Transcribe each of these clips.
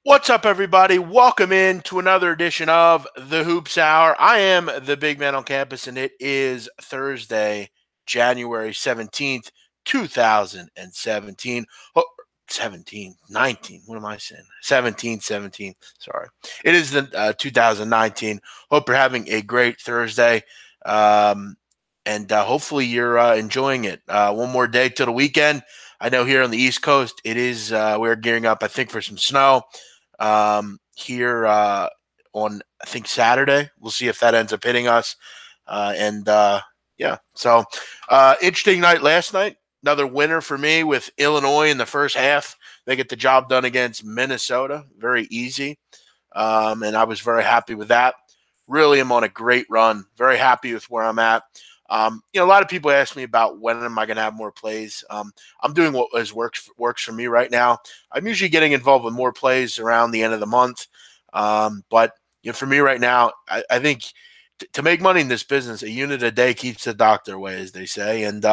What's up, everybody? Welcome in to another edition of the Hoops Hour. I am the big man on campus, and it is Thursday, January 17th, 2017. Oh, 17, 19. What am I saying? 17, 17. Sorry. It is the 2019. Hope you're having a great Thursday, and hopefully you're enjoying it. One more day till the weekend. I know here on the East Coast, it is we're gearing up, I think, for some snow here on, I think, Saturday. We'll see if that ends up hitting us. Yeah, so interesting night last night. Another winner for me with Illinois in the first half. They get the job done against Minnesota. Very easy. And I was very happy with that. Really am on a great run. Very happy with where I'm at. A lot of people ask me about when am I going to have more plays. I'm doing what works for me right now. I'm usually getting involved with more plays around the end of the month. But for me right now, I think to make money in this business, a unit a day keeps the doctor away, as they say. And,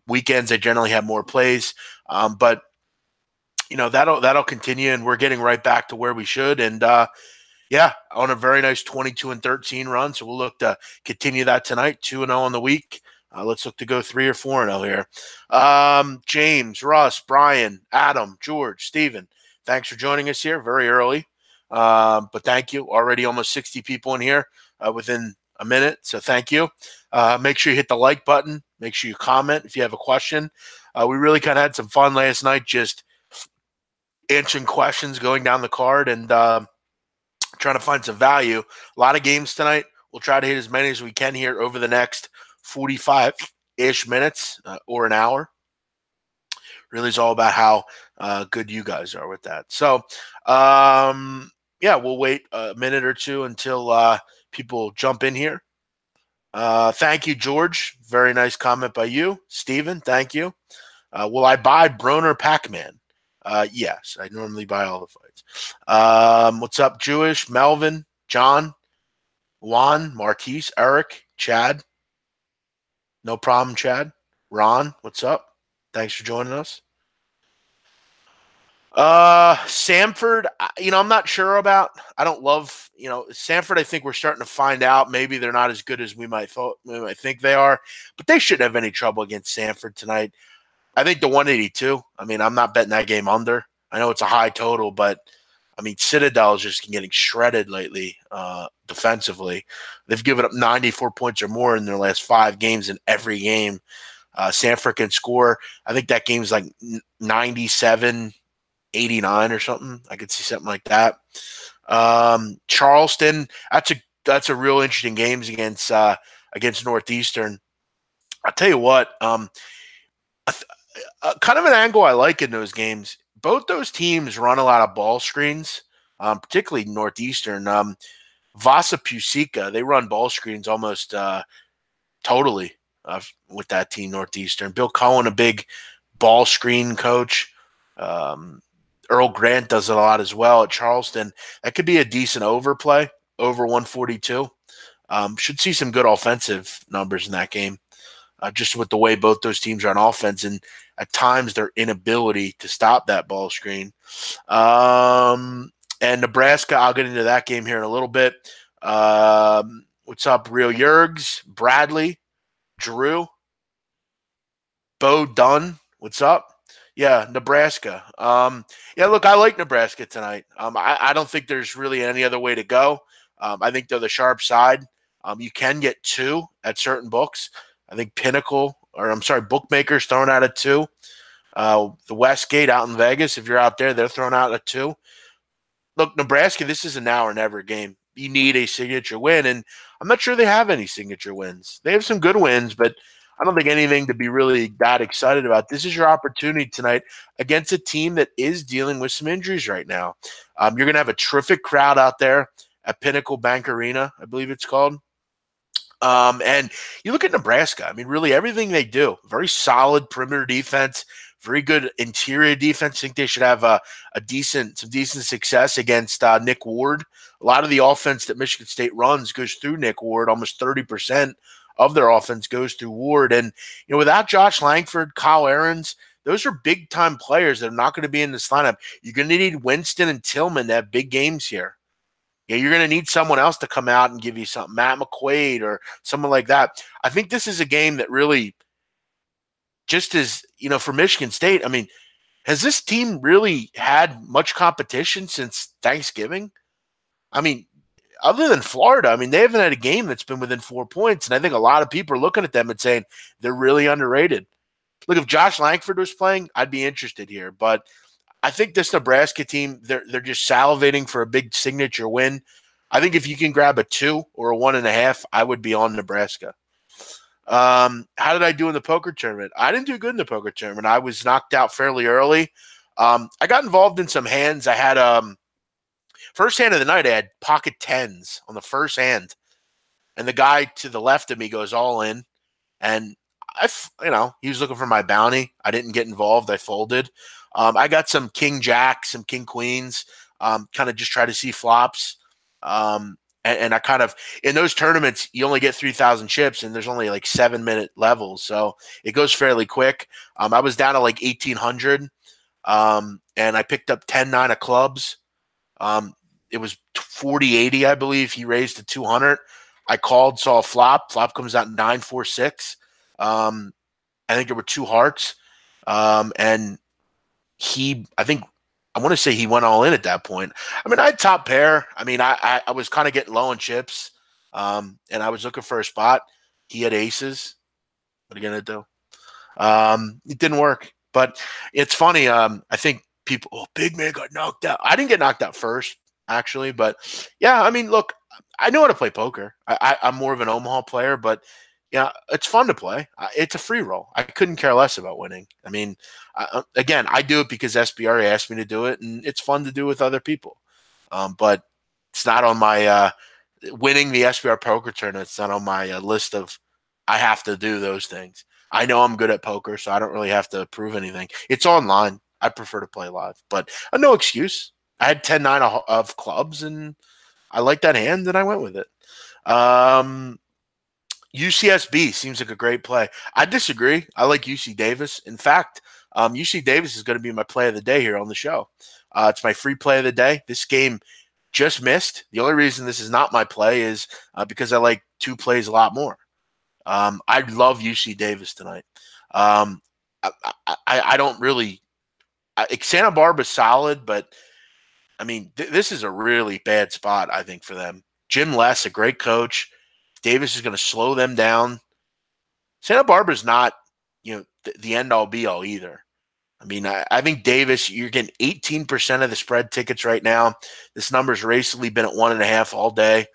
weekends, I generally have more plays. But that'll continue, and we're getting right back to where we should. And, yeah, on a very nice 22-13 run. So we'll look to continue that tonight, 2-0 on the week. Let's look to go 3 or 4-0 here. James, Russ, Brian, Adam, George, Steven, thanks for joining us here very early. But thank you. Already almost 60 people in here within a minute. So thank you. Make sure you hit the like button. Make sure you comment if you have a question. We really kind of had some fun last night just answering questions, going down the card, and trying to find some value. A lot of games tonight. We'll try to hit as many as we can here over the next 45-ish minutes or an hour. Really is all about how good you guys are with that. So, yeah, we'll wait a minute or two until people jump in here. Thank you, George. Very nice comment by you. Steven, thank you. Will I buy Broner Pac-Man? Yes, I normally buy all the fights. What's up, Jewish? Melvin, John, Juan, Marquise, Eric, Chad. No problem, Chad. Ron, what's up? Thanks for joining us. Samford, I'm not sure about. I don't love, Samford. I think we're starting to find out maybe they're not as good as we might think they are, but they shouldn't have any trouble against Samford tonight. I think the 182. I'm not betting that game under. I know it's a high total, but Citadel is just getting shredded lately defensively. They've given up 94 points or more in their last 5 games in every game. Samford can score. I think that game's like 97, 89 or something. I could see something like that. Charleston, that's a real interesting game against Northeastern. I'll tell you what, kind of an angle I like in those games. Both those teams run a lot of ball screens, particularly Northeastern. Vasa Pusica, they run ball screens almost totally with that team, Northeastern. Bill Cohen, a big ball screen coach. Earl Grant does it a lot as well at Charleston. That could be a decent overplay, over 142. Should see some good offensive numbers in that game. Just with the way both those teams are on offense and at times their inability to stop that ball screen. And Nebraska, I'll get into that game here in a little bit. What's up, Real Yergs, Bradley, Drew, Bo Dunn, what's up? Yeah, Nebraska. Yeah, look, I like Nebraska tonight. I don't think there's really any other way to go. I think they're the sharp side. You can get 2 at certain books. I think bookmakers throwing out at 2. The Westgate out in Vegas, if you're out there, they're throwing out at 2. Look, Nebraska, this is a now or never game. You need a signature win, and I'm not sure they have any signature wins. They have some good wins, but I don't think anything to be really that excited about. This is your opportunity tonight against a team that is dealing with some injuries right now. You're going to have a terrific crowd out there at Pinnacle Bank Arena, I believe it's called. And you look at Nebraska, really everything they do, very solid perimeter defense, very good interior defense. I think they should have some decent success against Nick Ward. A lot of the offense that Michigan State runs goes through Nick Ward. Almost 30% of their offense goes through Ward. And, without Josh Langford, Kyle Ahrens, those are big-time players that are not going to be in this lineup. You're going to need Winston and Tillman to have big games here. Yeah, you're going to need someone else to come out and give you something, Matt McQuaid or someone like that. I think this is a game that really, just as, for Michigan State, I mean, has this team really had much competition since Thanksgiving? I mean, other than Florida, I mean, they haven't had a game that's been within 4 points. And I think a lot of people are looking at them and saying they're really underrated. Look, if Josh Langford was playing, I'd be interested here. But I think this Nebraska team, they're just salivating for a big signature win. I think if you can grab a 2 or a 1.5, I would be on Nebraska. How did I do in the poker tournament? I didn't do good in the poker tournament. I was knocked out fairly early. I got involved in some hands. I had first hand of the night, I had pocket tens on the first hand. And the guy to the left of me goes all in. And he was looking for my bounty. I didn't get involved. I folded. I got some king jacks, some king queens, kind of just try to see flops. And I kind of, in those tournaments, you only get 3,000 chips and there's only like 7-minute levels. So it goes fairly quick. I was down to like 1,800 and I picked up 10-9 of clubs. It was 40-80, I believe. He raised to 200. I called, saw a flop. Flop comes out 9-4-6. I think there were 2 hearts. And I want to say he went all in at that point. I mean, I had top pair. I mean, I was kind of getting low on chips. And I was looking for a spot. He had aces. What are you going to do? It didn't work. But it's funny. I think people, big man got knocked out. I didn't get knocked out first, actually. But, yeah, I mean, look, I know how to play poker. I'm more of an Omaha player, but yeah, it's fun to play. It's a free roll. I couldn't care less about winning. I mean, again, I do it because SBR asked me to do it, and it's fun to do with other people. But it's not on my winning the SBR poker tournament. It's not on my list of I have to do those things. I know I'm good at poker, so I don't really have to prove anything. It's online. I prefer to play live, but no excuse. I had 10-9 of clubs, and I liked that hand, and I went with it. UCSB seems like a great play. I disagree. I like UC Davis. In fact, UC Davis is going to be my play of the day here on the show. It's my free play of the day. This game just missed. The only reason this is not my play is because I like 2 plays a lot more. I love UC Davis tonight. I don't really – Santa Barbara's solid, but, I mean, this is a really bad spot, I think, for them. Jim Less, a great coach. Davis is going to slow them down. Santa Barbara's not, the end-all, be-all either. I mean, I think Davis, you're getting 18% of the spread tickets right now. This number's recently been at 1.5 all day.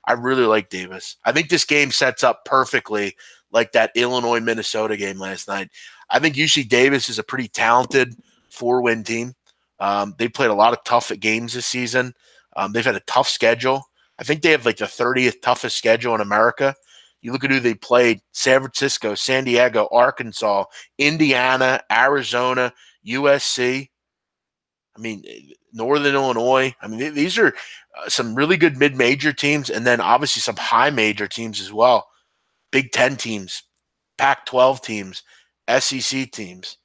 I really like Davis. I think this game sets up perfectly like that Illinois-Minnesota game last night. I think UC Davis is a pretty talented 4-win team. They played a lot of tough games this season. They've had a tough schedule. I think they have like the 30th toughest schedule in America. You look at who they played: San Francisco, San Diego, Arkansas, Indiana, Arizona, USC. I mean, Northern Illinois. I mean, these are some really good mid-major teams, and then obviously some high-major teams as well. Big Ten teams, Pac-12 teams, SEC teams.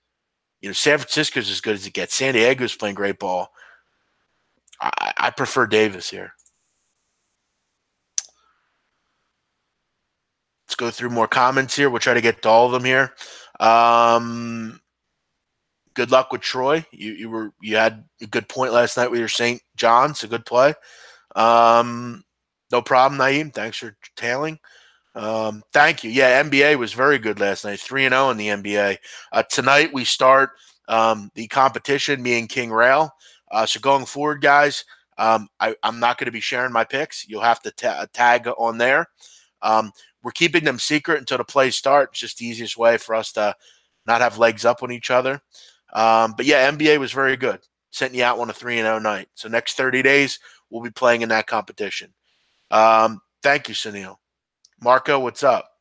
San Francisco's as good as it gets. San Diego's playing great ball. I prefer Davis here. Let's go through more comments here. We'll try to get to all of them here. Good luck with Troy. You had a good point last night with your St. John's. A good play. No problem, Naeem. Thanks for tailing. Thank you. Yeah, NBA was very good last night. 3-0 in the NBA. Tonight we start the competition, me and King Rail. So going forward, guys, I'm not going to be sharing my picks. You'll have to tag on there. We're keeping them secret until the plays start. It's just the easiest way for us to not have legs up on each other. But yeah, NBA was very good. Sent you out on a 3-0 night. So next 30 days, we'll be playing in that competition. Thank you, Sunil. Marco, what's up?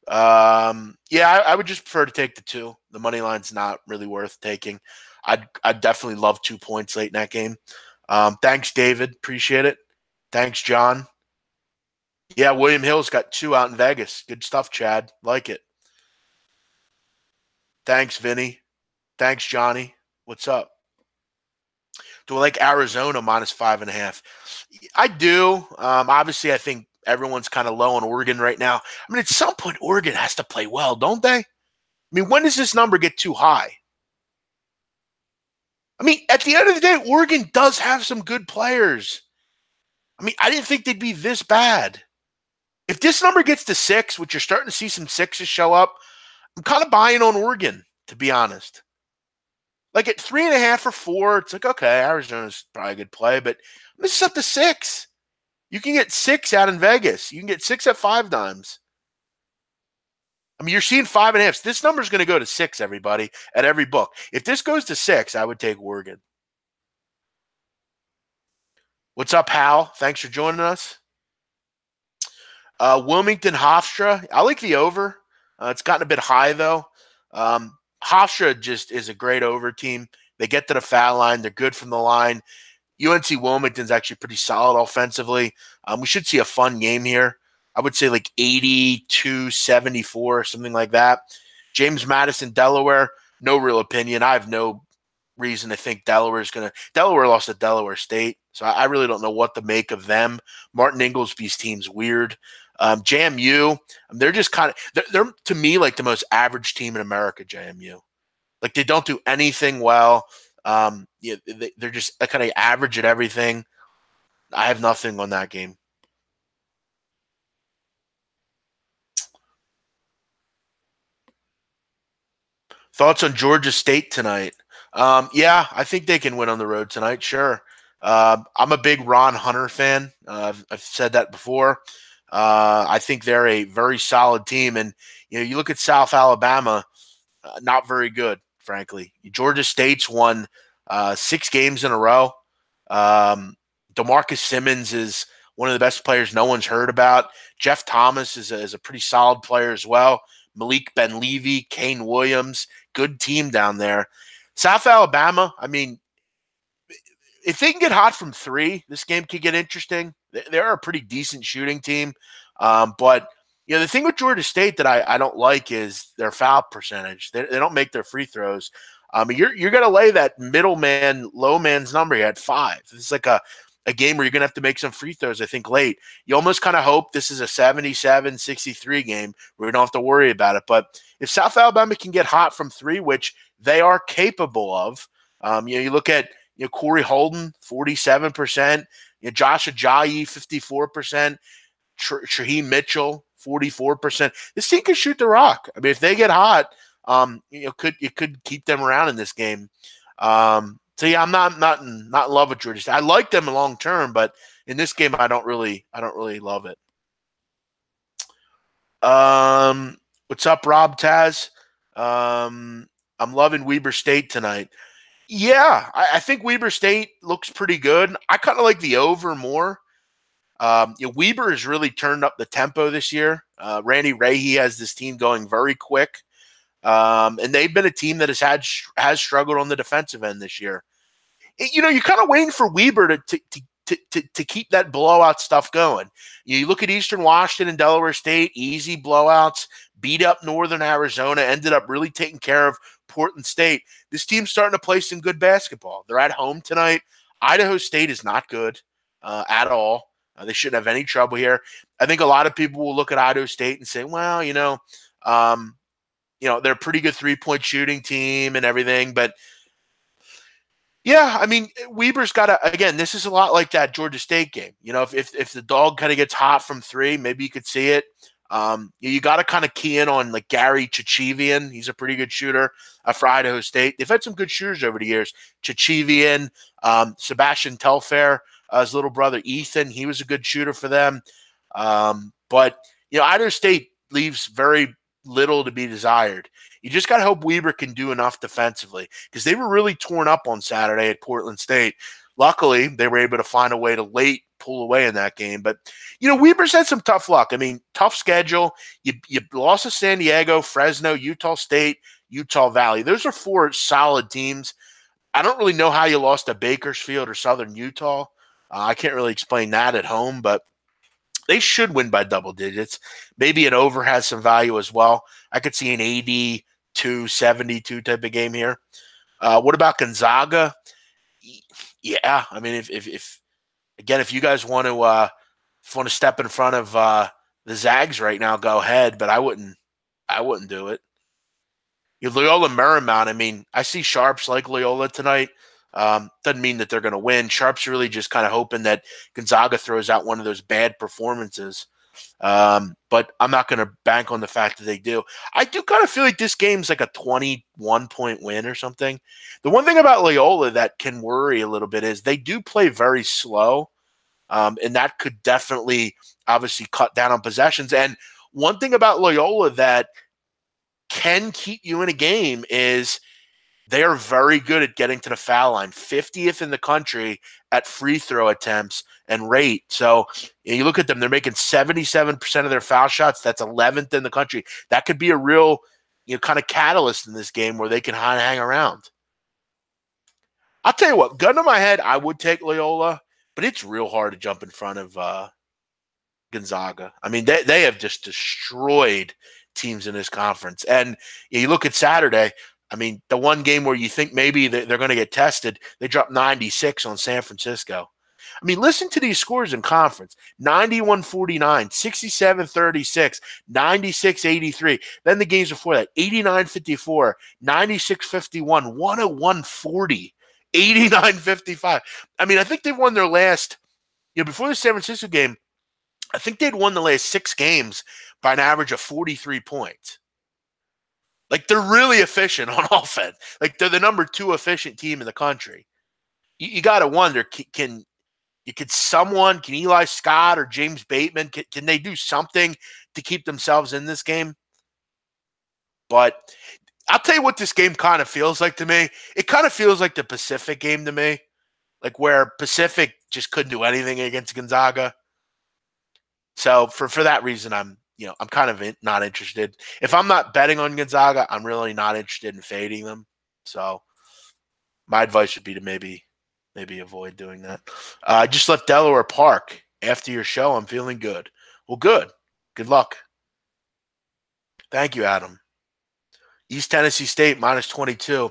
Yeah, I would just prefer to take the 2. The money line's not really worth taking. I'd definitely love 2 points late in that game. Thanks, David. Appreciate it. Thanks, John. Yeah, William Hill's got 2 out in Vegas. Good stuff, Chad. Like it. Thanks, Vinny. Thanks, Johnny. What's up? Do I like Arizona -5.5? I do. Obviously, I think everyone's kind of low on Oregon right now. I mean, at some point, Oregon has to play well, don't they? I mean, when does this number get too high? I mean, at the end of the day, Oregon does have some good players. I mean, I didn't think they'd be this bad. If this number gets to 6, which you're starting to see some 6s show up, I'm kind of buying on Oregon, to be honest. Like at 3.5 or 4, it's like, okay, Arizona's probably a good play, but this is up to 6. You can get 6 out in Vegas. You can get 6 at 5 dimes. I mean, you're seeing 5.5. This number is going to go to 6, everybody, at every book. If this goes to 6, I would take Oregon. What's up, Hal? Thanks for joining us. Wilmington Hofstra. I like the over. It's gotten a bit high, though. Hofstra just is a great over team. They get to the foul line. They're good from the line. UNC Wilmington's actually pretty solid offensively. We should see a fun game here. I would say like 82-74, something like that. James Madison, Delaware, no real opinion. I have no reason to think Delaware's going to – Delaware lost to Delaware State, so I really don't know what to make of them. Martin Inglesby's team's weird. JMU, they're just kind of – they're, to me, like the most average team in America, JMU. Like they don't do anything well. They're just kind of average at everything. I have nothing on that game. Thoughts on Georgia State tonight? Yeah, I think they can win on the road tonight. Sure. I'm a big Ron Hunter fan. I've said that before. I think they're a very solid team, and you look at South Alabama, not very good, frankly. Georgia State's won 6 games in a row. DeMarcus Simmons is one of the best players no one's heard about. Jeff Thomas is a pretty solid player as well. Malik Ben-Levy, Kane Williams, good team down there. South Alabama, I mean, if they can get hot from 3, this game could get interesting. They're a pretty decent shooting team. But the thing with Georgia State that I don't like is their foul percentage. They don't make their free throws. You're going to lay that middleman, low man's number at 5. It's like a game where you're going to have to make some free throws, I think, late. You almost kind of hope this is a 77-63 game where we don't have to worry about it. But if South Alabama can get hot from 3, which they are capable of, you look at Corey Holden, 47%, Josh Ajayi, 54%, Shaheem Mitchell, 44%. This team can shoot the rock. I mean, if they get hot, it could keep them around in this game. So yeah, I'm not in love with Georgia State. I like them long term, but in this game, I don't really love it. What's up, Rob Taz? I'm loving Weber State tonight. Yeah, I think Weber State looks pretty good. I kind of like the over more. Weber has really turned up the tempo this year. Randy Rahe has this team going very quick. And they've been a team that has struggled on the defensive end this year. You're kind of waiting for Weber to keep that blowout stuff going. You look at Eastern Washington and Delaware State, easy blowouts, beat up Northern Arizona, ended up really taking care of Portland State. This team's starting to play some good basketball. They're at home tonight. Idaho State is not good at all. They shouldn't have any trouble here. I think a lot of people will look at Idaho State and say, well, they're a pretty good 3-point shooting team and everything. But, yeah, I mean, Weber's got to – again, this is a lot like that Georgia State game. If the dog kind of gets hot from 3, maybe you could see it. You got to kind of key in on like Gary Chichivian. He's a pretty good shooter for Idaho State. They've had some good shooters over the years. Chichivian, Sebastian Telfair, his little brother Ethan, he was a good shooter for them. But Idaho State leaves very little to be desired. You just got to hope Weber can do enough defensively because they were really torn up on Saturday at Portland State. Luckily, they were able to find a way to late pull away in that game. But, Weber's had some tough luck. I mean, tough schedule. You lost to San Diego, Fresno, Utah State, Utah Valley. Those are 4 solid teams. I don't really know how you lost to Bakersfield or Southern Utah. I can't really explain that at home, but they should win by double digits. Maybe an over has some value as well. I could see an 82-72 type of game here. What about Gonzaga? Yeah, I mean, if again, if you guys want to step in front of the Zags right now, go ahead. But I wouldn't do it. Loyola Marymount. I mean, I see Sharps like Loyola tonight. Doesn't mean that they're going to win. Sharps really just kind of hoping that Gonzaga throws out one of those bad performances. But I'm not going to bank on the fact that they do. I do kind of feel like this game's like a 21-point win or something. The one thing about Loyola that can worry a little bit is they do play very slow, and that could definitely obviously cut down on possessions. And one thing about Loyola that can keep you in a game is they are very good at getting to the foul line, 50th in the country at free throw attempts and rate. So you look at them, they're making 77% of their foul shots. That's 11th in the country. That could be a real, kind of catalyst in this game where they can hang around. I'll tell you what, gun to my head, I would take Loyola, but it's real hard to jump in front of Gonzaga. I mean, they have just destroyed teams in this conference. And you look at Saturday, I mean, the one game where you think maybe they're going to get tested, they dropped 96 on San Francisco. I mean, listen to these scores in conference: 91-49, 67-36, 96-83. Then the games before that: 89-54, 96-51, 101-40, 89-55. I mean, I think they've won their last, before the San Francisco game, I think they'd won the last 6 games by an average of 43 points. Like, they're really efficient on offense. Like, they're the number 2 efficient team in the country. You got to wonder, can Eli Scott or James Bateman, can they do something to keep themselves in this game? But I'll tell you what this game kind of feels like to me. It kind of feels like the Pacific game to me, like where Pacific just couldn't do anything against Gonzaga. So for that reason, I'm kind of not interested. If I'm not betting on Gonzaga, I'm really not interested in fading them. So my advice would be to maybe avoid doing that. I just left Delaware Park after your show. I'm feeling good. Well, good. Good luck. Thank you, Adam. East Tennessee State -22.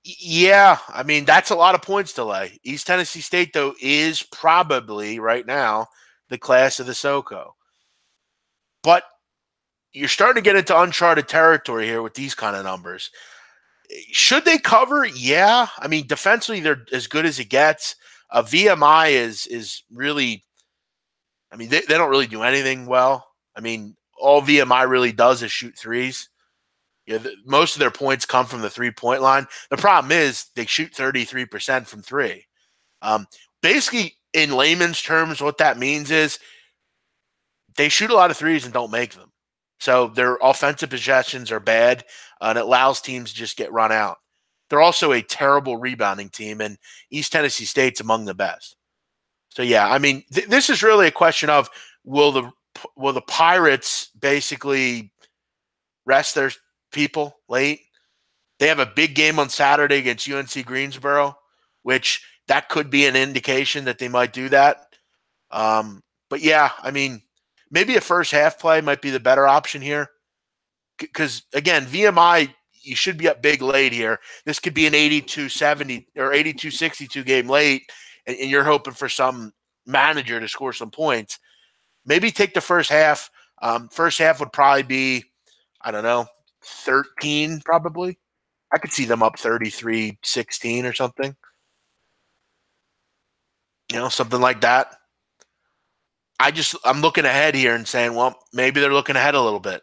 Yeah, I mean, that's a lot of points to lay. East Tennessee State, though, is probably right now the class of the SoCo. But you're starting to get into uncharted territory here with these kind of numbers. Should they cover? Yeah. I mean, defensively, they're as good as it gets. VMI is really, I mean, they don't really do anything well. I mean, all VMI really does is shoot threes. Most of their points come from the 3-point line. The problem is they shoot 33% from 3. Basically, in layman's terms, what that means is they shoot a lot of threes and don't make them. So their offensive possessions are bad, and it allows teams to just get run out. They're also a terrible rebounding team, and East Tennessee State's among the best. So, yeah, I mean, this is really a question of will the Pirates basically rest their people late? They have a big game on Saturday against UNC Greensboro, which that could be an indication that they might do that. But, yeah, I mean, maybe a first half play might be the better option here. Because, again, VMI, you should be up big late here. This could be an 82-70 or 82-62 game late, and you're hoping for some manager to score some points. Maybe take the first half. First half would probably be, I don't know, 13 probably. I could see them up 33-16 or something. Something like that. I'm looking ahead here and saying, well, maybe they're looking ahead a little bit.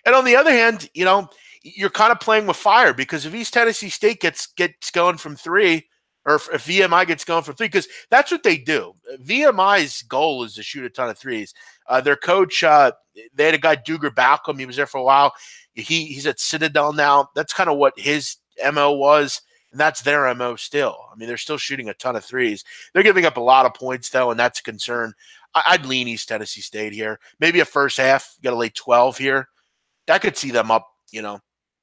And on the other hand, you're kind of playing with fire, because if East Tennessee State gets going from 3, or if VMI gets going from 3, because that's what they do. VMI's goal is to shoot a ton of threes. Their coach, they had a guy, Duger Balcom. He was there for a while. He's at Citadel now. That's kind of what his MO was, and that's their MO still. I mean, they're still shooting a ton of threes. They're giving up a lot of points, though, and that's a concern. I'd lean East Tennessee State here. Maybe a first half. You got to lay 12 here. I could see them up,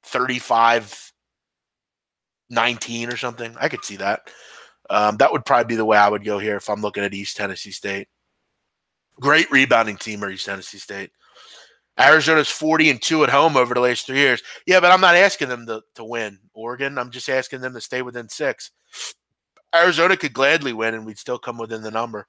35-19 or something. I could see that. That would probably be the way I would go here if I'm looking at East Tennessee State. Great rebounding team or East Tennessee State. Arizona's 40-2 at home over the last 3 years. Yeah, but I'm not asking them to win, Oregon. I'm just asking them to stay within 6. Arizona could gladly win, and we'd still come within the number.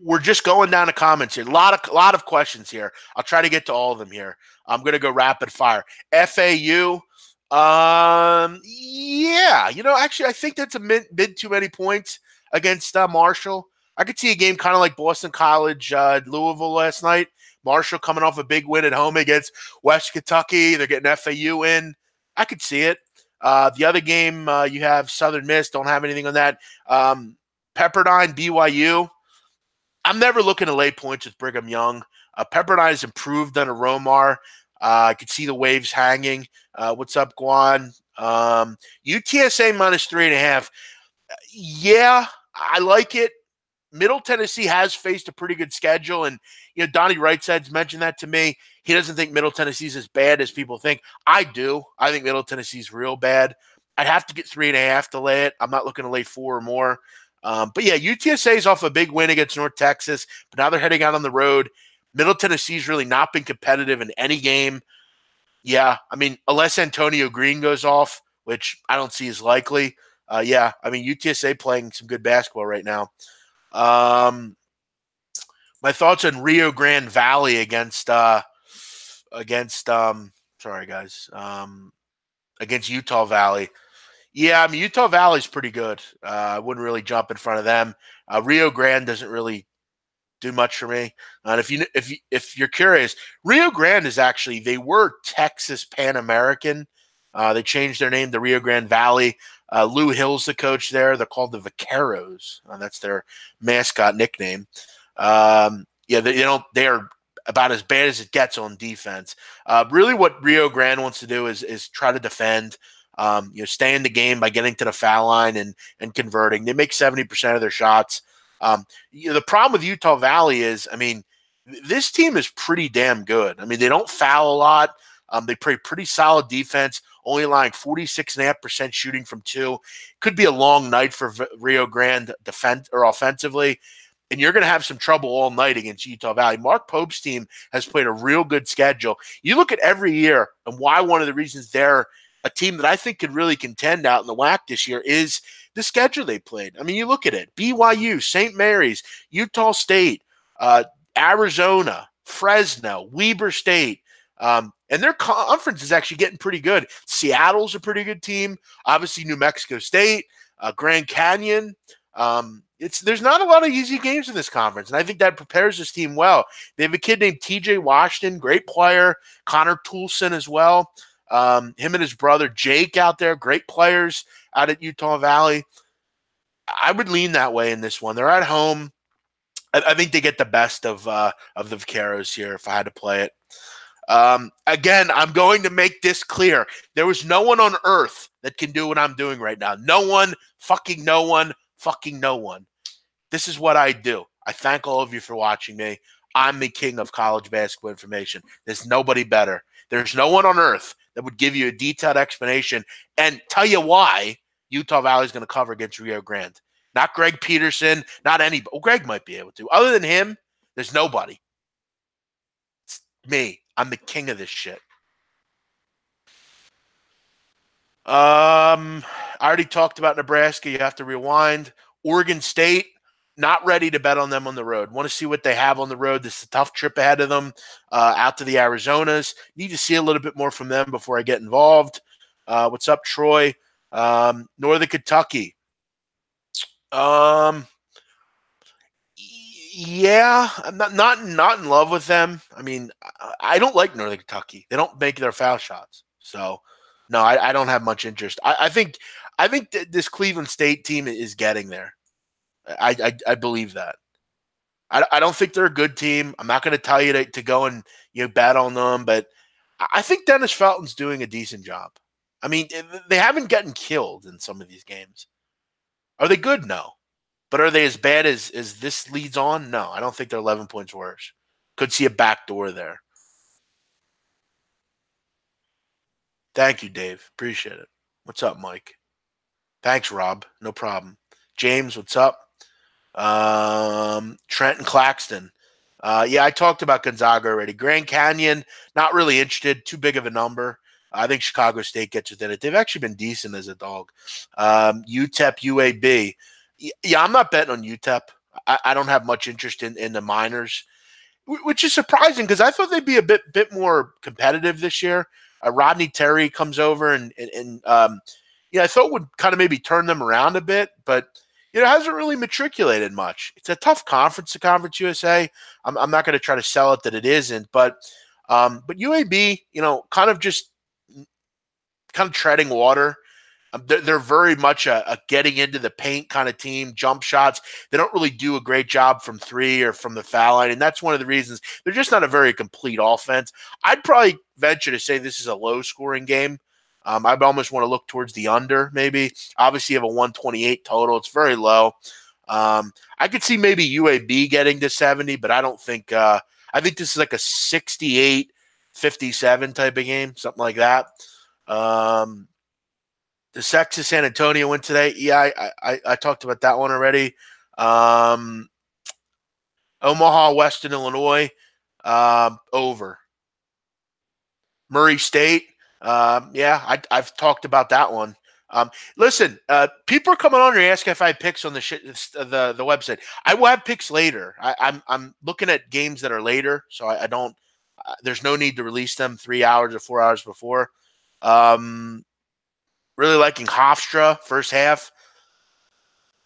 We're just going down the comments here. A lot of questions here. I'll try to get to all of them here. I'm going to go rapid fire. FAU. Yeah, actually, I think that's a bit too many points against Marshall. I could see a game kind of like Boston College, Louisville last night. Marshall coming off a big win at home against West Kentucky. They're getting FAU in. I could see it. The other game, you have Southern Miss. Don't have anything on that. Pepperdine, BYU. I'm never looking to lay points with Brigham Young. Pepperdine has improved under Romar. I could see the waves hanging. What's up, Guan? UTSA minus 3.5. Yeah, I like it. Middle Tennessee has faced a pretty good schedule, and Donnie Wrightsed's mentioned that to me. He doesn't think Middle Tennessee's as bad as people think. I do. I think Middle Tennessee's real bad. I'd have to get 3.5 to lay it. I'm not looking to lay 4 or more. But yeah, UTSA is off a big win against North Texas, but now they're heading out on the road. Middle Tennessee's really not been competitive in any game. Yeah, I mean, unless Antonio Green goes off, which I don't see as likely. Yeah, I mean, UTSA playing some good basketball right now. My thoughts on Rio Grande Valley against Utah Valley. Yeah, I mean, Utah Valley's pretty good. I wouldn't really jump in front of them. Rio Grande doesn't really do much for me. And if you're curious, Rio Grande is actually, they were Texas Pan American. They changed their name to Rio Grande Valley. Lou Hill's the coach there. They're called the Vaqueros. That's their mascot nickname. Yeah, they are about as bad as it gets on defense. Really, what Rio Grande wants to do is try to defend. Stay in the game by getting to the foul line and converting. They make 70% of their shots. The problem with Utah Valley is, I mean, this team is pretty damn good. I mean, they don't foul a lot. They play pretty solid defense, only allowing 46.5% shooting from 2. Could be a long night for Rio Grande defense or offensively, and you're going to have some trouble all night against Utah Valley. Mark Pope's team has played a real good schedule. You look at every year, and why one of the reasons they're a team that I think could really contend out in the WAC this year is the schedule they played. I mean, you look at it. BYU, St. Mary's, Utah State, Arizona, Fresno, Weber State. And their conference is actually getting pretty good. Seattle's a pretty good team. Obviously, New Mexico State, Grand Canyon. There's not a lot of easy games in this conference, and I think that prepares this team well. They have a kid named TJ Washington, great player. Connor Toulson as well. Him and his brother Jake out there, great players out at Utah Valley. I would lean that way in this one. They're at home. I think they get the best of the Vaqueros here if I had to play it. Again, I'm going to make this clear. There was no one on earth that can do what I'm doing right now. No one, fucking no one, fucking no one. This is what I do. I thank all of you for watching me. I'm the king of college basketball information. There's nobody better. There's no one on earth that would give you a detailed explanation and tell you why Utah Valley is going to cover against Rio Grande. Not Greg Peterson, not anybody. Well, Greg might be able to. Other than him, there's nobody. It's me. I'm the king of this shit. I already talked about Nebraska. You have to rewind. Oregon State, not ready to bet on them on the road. Want to see what they have on the road. This is a tough trip ahead of them out to the Arizonas. Need to see a little bit more from them before I get involved. What's up, Troy? Northern Kentucky. Yeah, I'm not in love with them. I mean, I don't like Northern Kentucky. They don't make their foul shots. So, no, I don't have much interest. I think this Cleveland State team is getting there. I believe that. I don't think they're a good team. I'm not going to tell you to go and bet on them, but I think Dennis Felton's doing a decent job. I mean, they haven't gotten killed in some of these games. Are they good? No. But are they as bad as this leads on? No, I don't think they're 11 points worse. Could see a back door there. Thank you, Dave. Appreciate it. What's up, Mike? Thanks, Rob. No problem. James, what's up? Trent and Claxton. Yeah, I talked about Gonzaga already. Grand Canyon, not really interested. Too big of a number. I think Chicago State gets within it. They've actually been decent as a dog. UTEP, UAB. Yeah, I'm not betting on UTEP. I don't have much interest in the minors, which is surprising because I thought they'd be a bit more competitive this year. Rodney Terry comes over and I thought would kind of maybe turn them around a bit, but hasn't really matriculated much. It's a tough conference, the Conference USA. I'm not going to try to sell it that it isn't, but UAB, kind of treading water. They're very much a getting into the paint kind of team, jump shots. They don't really do a great job from three or from the foul line, and that's one of the reasons they're just not a very complete offense. I'd probably venture to say this is a low-scoring game. I'd almost want to look towards the under, maybe. Obviously, you have a 128 total. It's very low. I could see maybe UAB getting to 70, but I don't think I think this is like a 68-57 type of game, something like that. The Texas San Antonio win today. Yeah, I talked about that one already. Omaha, Western Illinois, over. Murray State. I've talked about that one. Listen, people are coming on and asking if I have picks on the website. I will have picks later. I'm looking at games that are later, so I don't. There's no need to release them 3 hours or 4 hours before. Really liking Hofstra first half.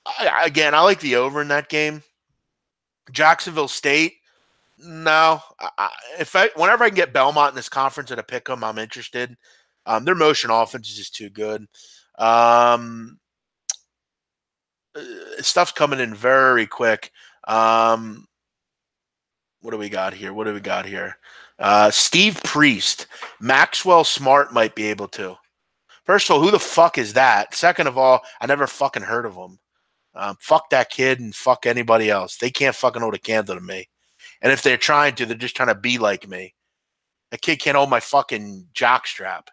I like the over in that game. Jacksonville State. No, whenever I can get Belmont in this conference at a pick 'em, I'm interested. Their motion offense is just too good. Stuff's coming in very quick. What do we got here? Steve Priest. Maxwell Smart might be able to. First of all, who the fuck is that? Second of all, I never fucking heard of him. Fuck that kid and fuck anybody else. They can't fucking hold a candle to me. And if they're trying to, they're just trying to be like me. That kid can't hold my fucking jockstrap.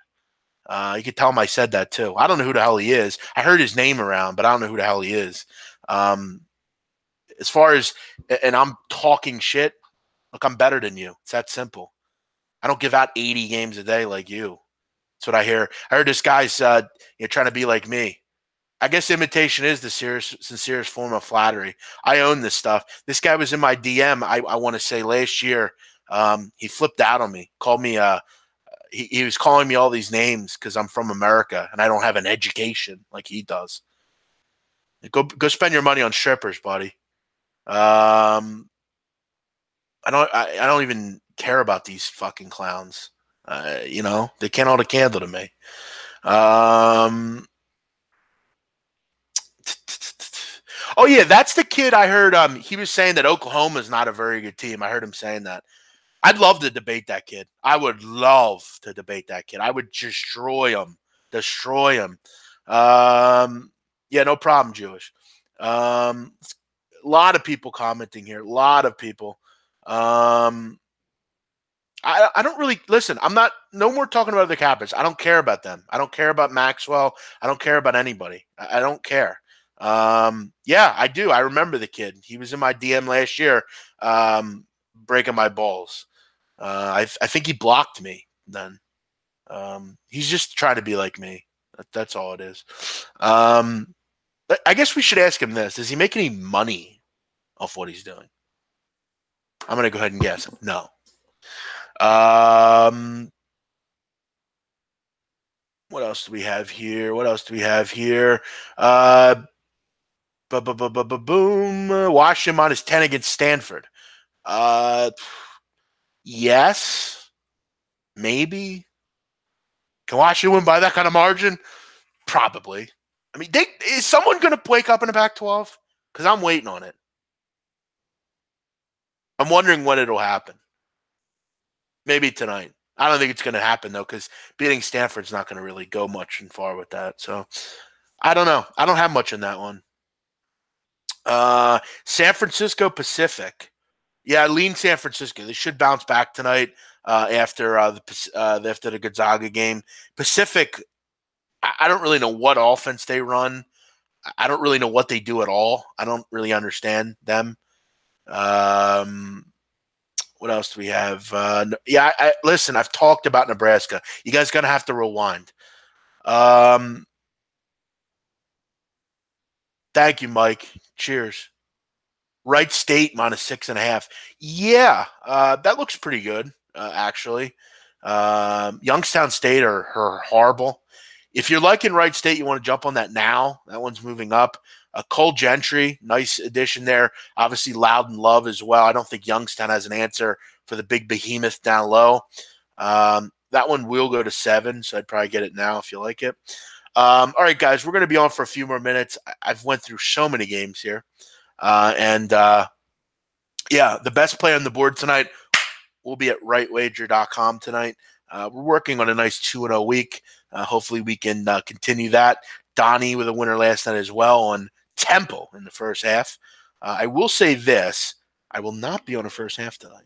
You could tell him I said that too. I don't know who the hell he is. I heard his name around, but I don't know who the hell he is. As far as, and I'm talking shit, look, I'm better than you. It's that simple. I don't give out 80 games a day like you. That's what I hear. I heard this guy's trying to be like me. I guess imitation is the sincerest form of flattery. I own this stuff. This guy was in my DM, I want to say last year. He flipped out on me, called me, he was calling me all these names because I'm from America and I don't have an education like he does. Go spend your money on strippers, buddy. I don't even care about these fucking clowns. They can't hold a candle to me. Oh yeah, that's the kid I heard. He was saying that Oklahoma is not a very good team. I heard him saying that. I'd love to debate that kid. I would love to debate that kid. I would destroy him. Yeah, no problem, Jewish. A lot of people commenting here. A lot of people. I don't really listen. I'm not no more talking about the Kappas. I don't care about them. I don't care about Maxwell. I don't care about anybody. I don't care. Yeah, I do. I remember the kid. He was in my DM last year, breaking my balls. I think he blocked me then. He's just trying to be like me. That's all it is. I guess we should ask him this. Does he make any money off what he's doing? I'm going to go ahead and guess. No. What else do we have here? Boom. Washington minus 10 against Stanford. Yes. Maybe. Can Washington win by that kind of margin? Probably. I mean, is someone going to wake up in the Pac-12? Because I'm waiting on it. I'm wondering when it'll happen. Maybe tonight. I don't think it's going to happen, though, because beating Stanford's not going to really go much and far with that. So, I don't know. I don't have much in that one. San Francisco Pacific. Yeah, lean San Francisco. They should bounce back tonight after the Gonzaga game. Pacific, I don't really know what offense they run. I don't really know what they do at all. I don't really understand them. What else do we have? Yeah, listen, I've talked about Nebraska. You guys going to have to rewind. Thank you, Mike. Cheers. Wright State -6.5. Yeah, that looks pretty good, actually. Youngstown State are horrible. If you're liking Wright State, you want to jump on that now. That one's moving up. Cole Gentry, nice addition there. Obviously, Loudon Love as well. I don't think Youngstown has an answer for the big behemoth down low. That one will go to 7, so I'd probably get it now if you like it. All right, guys, we're going to be on for a few more minutes. I've went through so many games here. Yeah, the best play on the board tonight will be at rightwager.com tonight. We're working on a nice 2-0 week. Hopefully we can continue that. Donnie with a winner last night as well on Temple in the first half. I will say this. I will not be on the first half tonight.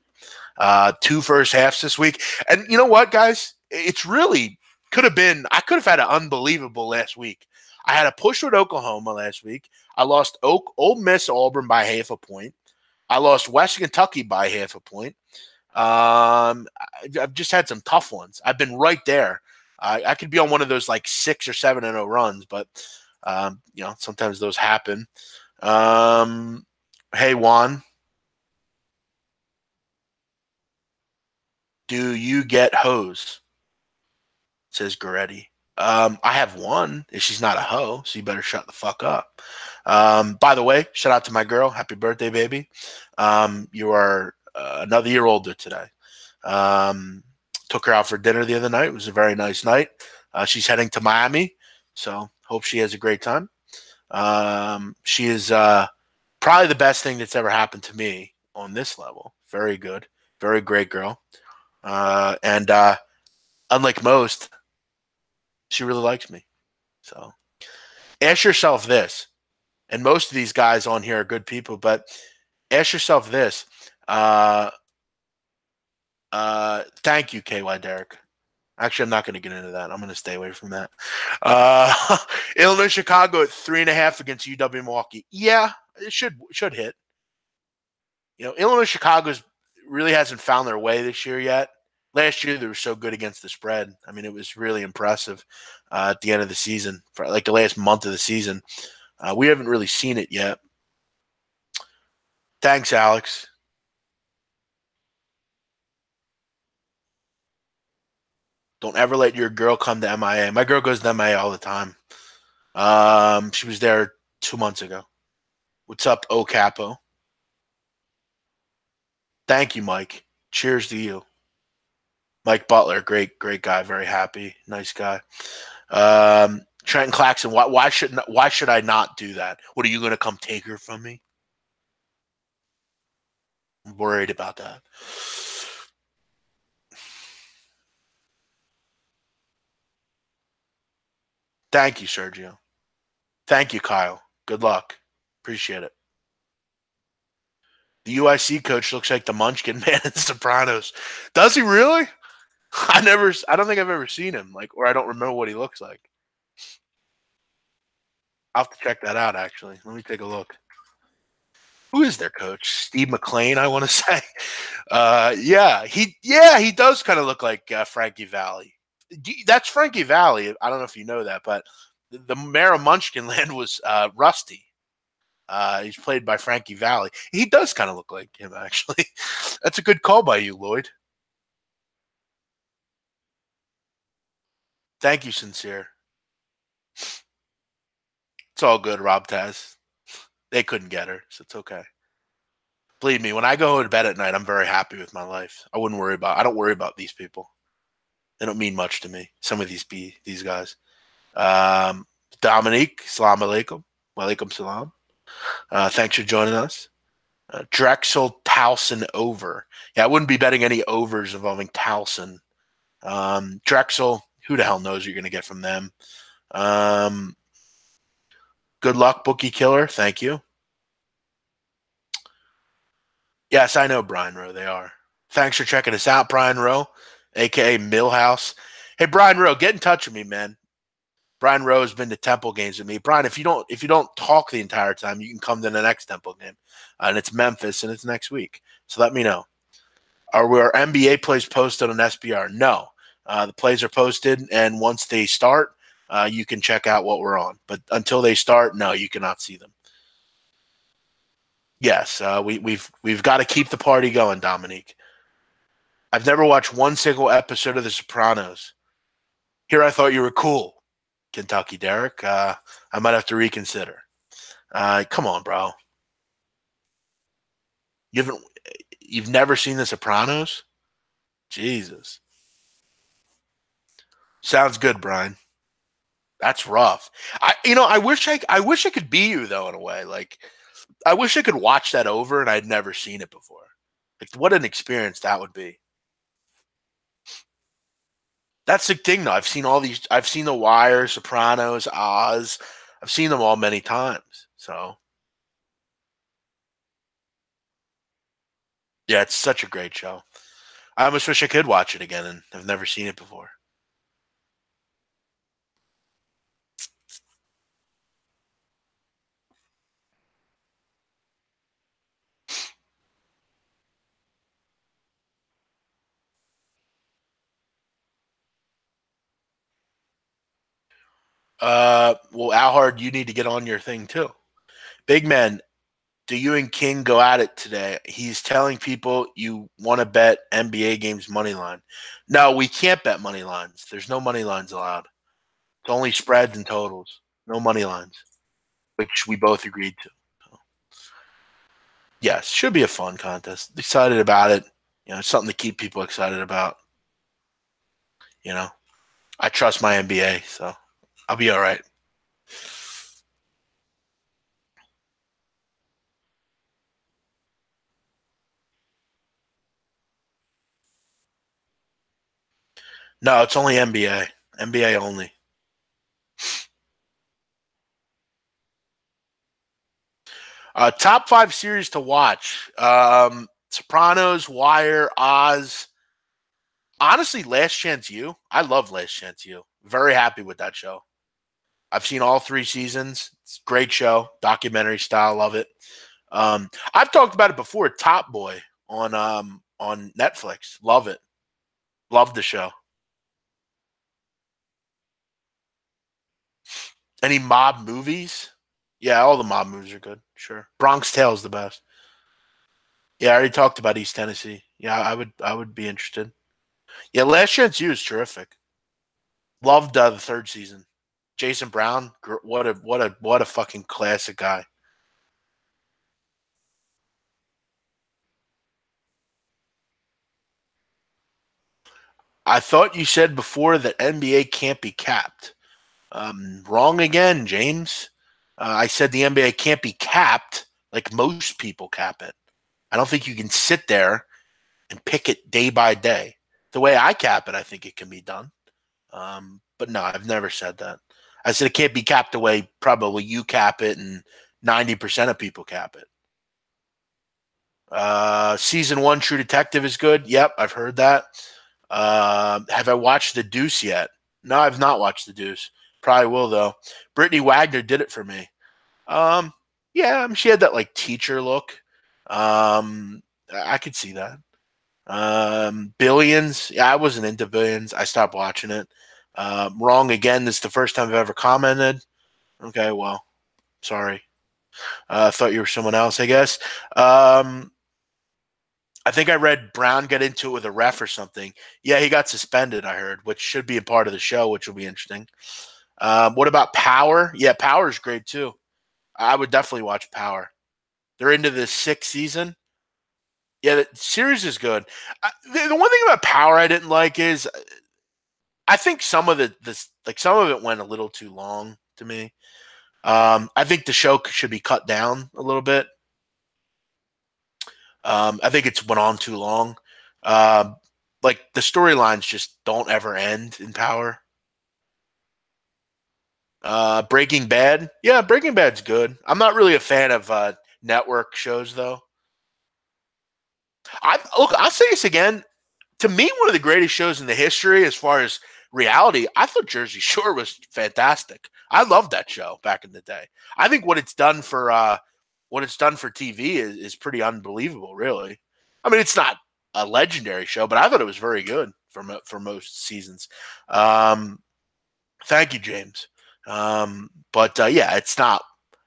2 first halves this week. And you know what, guys? It's really could have been – I could have had an unbelievable last week. I had a push with Oklahoma last week. I lost Ole Miss Auburn by half a point. I lost West Kentucky by half a point. I've just had some tough ones. I've been right there. I could be on one of those like 6 or 7-0 runs, but sometimes those happen. Hey Juan, do you get hose? Says Goretti. I have one. If she's not a hoe, so you better shut the fuck up. By the way, shout out to my girl. Happy birthday, baby. You are another year older today. Took her out for dinner the other night. It was a very nice night. She's heading to Miami, so hope she has a great time. She is probably the best thing that's ever happened to me on this level. Very good. Very great girl. And unlike most, she really likes me. So ask yourself this, and most of these guys on here are good people, but ask yourself this. Thank you, KY Derek. Actually, I'm not going to get into that. I'm going to stay away from that. Illinois Chicago at 3.5 against UW Milwaukee. Yeah, it should hit. Illinois Chicago's really hasn't found their way this year yet. Last year, they were so good against the spread. I mean, it was really impressive at the end of the season, for like the last month of the season. We haven't really seen it yet. Thanks, Alex. Don't ever let your girl come to MIA. My girl goes to MIA all the time. She was there 2 months ago. What's up, O Capo? Thank you, Mike. Cheers to you. Mike Butler, great guy, very happy, nice guy. Trenton Claxton, why should I not do that? What, are you going to come take her from me? I'm worried about that. Thank you, Sergio. Thank you, Kyle. Good luck. Appreciate it. The UIC coach looks like the Munchkin man in Sopranos. Does he really? I don't think I've ever seen him, or I don't remember what he looks like. I'll have to check that out, actually. Let me take a look. Who is their coach? Steve McLean, I want to say. He does kind of look like Frankie Valli. That's Frankie Valli. I don't know if you know that, but the mayor of Munchkinland was Rusty. He's played by Frankie Valli. He does kind of look like him, actually. That's a good call by you, Lloyd. Thank you, Sincere. It's all good, Rob Taz. They couldn't get her, so it's okay. Believe me, when I go to bed at night, I'm very happy with my life. I don't worry about these people. They don't mean much to me. Some of these guys. Dominique, salam alaikum. Walaikum salam. Thanks for joining us. Drexel Towson over. Yeah, I wouldn't be betting any overs involving Towson. Drexel, who the hell knows what you're going to get from them. Good luck, Bookie Killer. Thank you. Yes, I know Brian Rowe. They are. Thanks for checking us out, Brian Rowe, a.k.a. Millhouse. Hey, Brian Rowe, get in touch with me, man. Brian Rowe has been to Temple games with me. Brian, if you don't talk the entire time, you can come to the next Temple game. And it's Memphis, and it's next week. So let me know. Are NBA plays posted on SBR? No. The plays are posted, and once they start, you can check out what we're on. But until they start, no, you cannot see them. Yes, we've got to keep the party going, Dominique. I've never watched one single episode of The Sopranos. Here, I thought you were cool, Kentucky Derek. I might have to reconsider. Come on, bro. You've never seen The Sopranos? Jesus. Sounds good, Brian. That's rough. I wish I could be you though in a way. Like I wish I could watch that over and I'd never seen it before. Like what an experience that would be. That's the thing though. I've seen The Wire, Sopranos, Oz. I've seen them all many times. So yeah, it's such a great show. I almost wish I could watch it again and I've never seen it before. Well, Alhard, you need to get on your thing too. Big man, do you and King go at it today? He's telling people you want to bet NBA games money line. No, we can't bet money lines. There's no money lines allowed. It's only spreads and totals. No money lines, which we both agreed to. So, yes, should be a fun contest. Excited about it. Something to keep people excited about. I trust my NBA, so I'll be all right. No, it's only NBA. NBA only. Top 5 series to watch. Sopranos, Wire, Oz. Honestly, Last Chance U. I love Last Chance U. Very happy with that show. I've seen all 3 seasons. It's a great show. Documentary style. Love it. I've talked about it before. Top Boy on Netflix. Love it. Love the show. Any mob movies? Yeah, all the mob movies are good. Sure. Bronx Tale is the best. Yeah, I already talked about East Tennessee. Yeah, I would be interested. Yeah, Last Chance U is terrific. Loved the 3rd season. Jason Brown, what a fucking classic guy. I thought you said before that NBA can't be capped. Wrong again, James. I said the NBA can't be capped like most people cap it. I don't think you can sit there and pick it day by day. The way I cap it, I think it can be done. But no, I've never said that. I said it can't be capped the way probably you cap it and 90% of people cap it. Season 1 True Detective is good. Yep, I've heard that. Have I watched The Deuce yet? No, I've not watched The Deuce. Probably will though. Brittany Wagner did it for me. Yeah, she had that like teacher look. I could see that. Billions. Yeah, I wasn't into Billions. I stopped watching it. Wrong again. This is the first time I've ever commented. Okay, well, sorry. I thought you were someone else, I guess. I think I read Brown got into it with a ref or something. Yeah, he got suspended, I heard, which should be a part of the show, which will be interesting. What about Power? Yeah, Power is great too. I would definitely watch Power. They're into the 6th season. Yeah, the series is good. The one thing about Power I didn't like is I think some of some of it went a little too long to me. I think the show should be cut down a little bit. I think it's went on too long. Like the storylines just don't ever end in Power. Breaking Bad. Yeah, Breaking Bad's good. I'm not really a fan of network shows though. I'll say this again. To me, one of the greatest shows in the history as far as reality, I thought Jersey Shore was fantastic. I loved that show back in the day. I think what it's done for TV is pretty unbelievable, really. I mean, it's not a legendary show, but I thought it was very good for most seasons. Thank you, James. But yeah, it's not.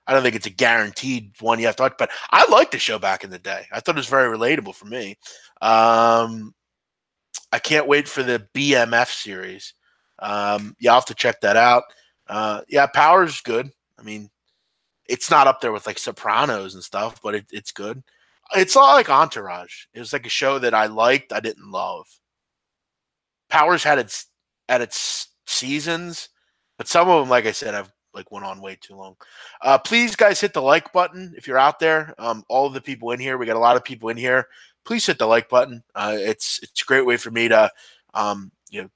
I don't think it's a guaranteed one you have to watch, but I liked the show back in the day. I thought it was very relatable for me. I can't wait for the BMF series. Yeah, I'll have to check that out. Yeah, Power's good. I mean, it's not up there with like Sopranos and stuff, but it's good. It's a lot like Entourage. It was like a show that I liked, I didn't love. Powers had its seasons, but some of them, like I said, have like went on way too long. Please, guys, hit the like button if you're out there. All of the people in here, we got a lot of people in here. Please hit the like button. It's a great way for me to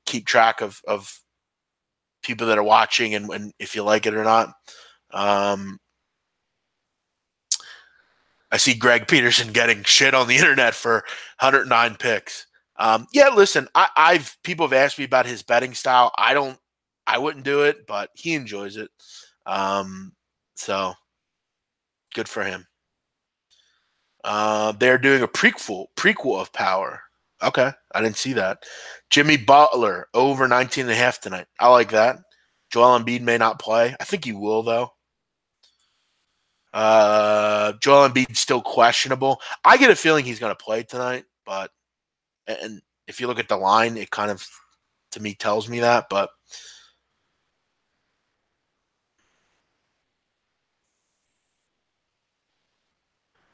keep track of people that are watching and if you like it or not. I see Greg Peterson getting shit on the internet for 109 picks. Yeah, listen, I've people have asked me about his betting style. I wouldn't do it, but he enjoys it. So good for him. They're doing a prequel of Power. Okay, I didn't see that. Jimmy Butler over 19.5 tonight. I like that. Joel Embiid may not play. I think he will though. Joel Embiid's still questionable. I get a feeling he's going to play tonight, and if you look at the line, it kind of to me tells me that, but.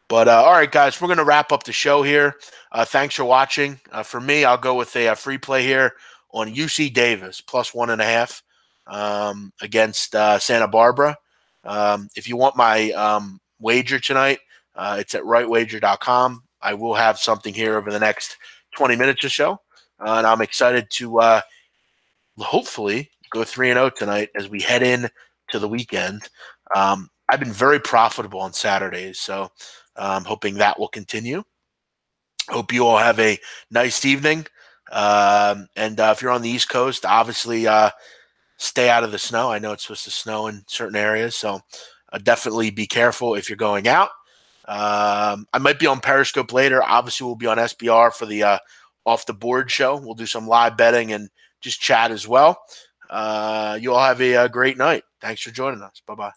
But all right, guys, we're going to wrap up the show here. Thanks for watching. For me, I'll go with a free play here on UC Davis plus 1.5 against Santa Barbara. If you want my wager tonight, it's at rightwager.com. I will have something here over the next 20 minutes or so, and I'm excited to hopefully go 3-0 tonight as we head in to the weekend. I've been very profitable on Saturdays, so I'm hoping that will continue. Hope you all have a nice evening. And if you're on the East Coast, obviously stay out of the snow. I know it's supposed to snow in certain areas, so definitely be careful if you're going out. I might be on Periscope later. Obviously, we'll be on SBR for the Off the Board show. We'll do some live betting and just chat as well. You all have a great night. Thanks for joining us. Bye-bye.